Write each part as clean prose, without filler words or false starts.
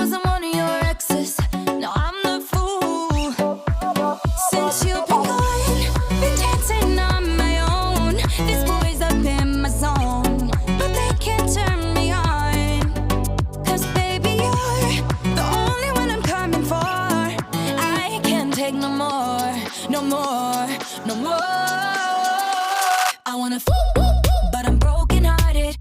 wasn't one of your exes. Now I'm the fool. Since you've been gone, been dancing on my own. These boys up in my zone, but they can't turn me on. 'Cause baby, you're the only one I'm coming for. I can't take no more, no more, no more. I wanna but I'm broken hearted.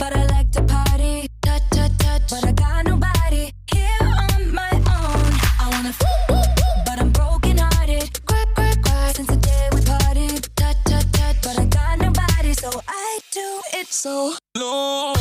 But I like to party. Touch, touch, touch. But I got nobody here on my own. I wanna but I'm broken hearted. Since the day we partied. Touch, touch, touch. But I got nobody, so I do it so low.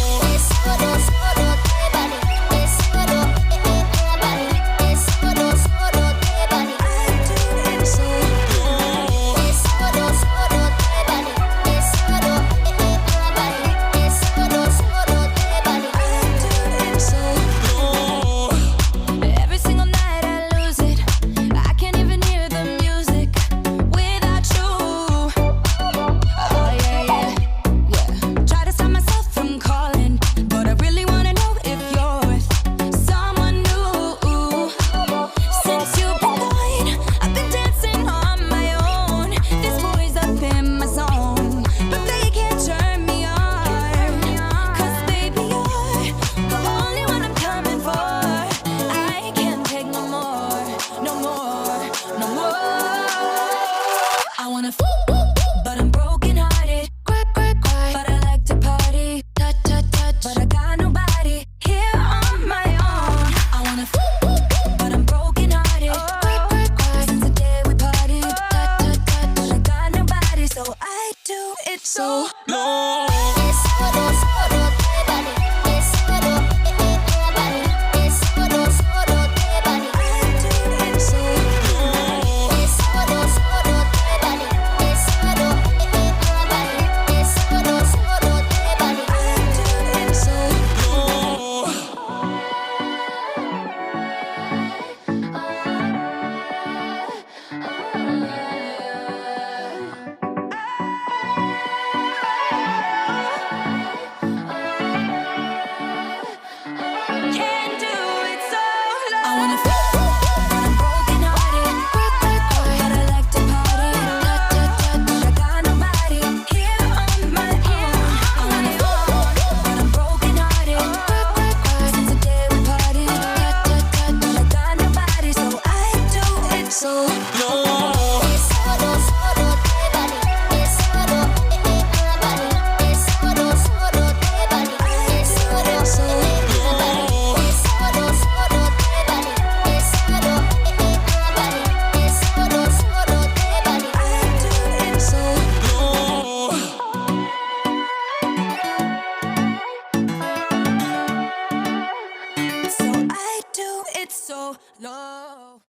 But I'm broken hearted. But I like to party. Touch, touch, touch. But I got nobody here on my own. I wanna but I'm broken hearted. Since the day we partied. Touch, touch, touch. But I got nobody, so I do it so low. So low.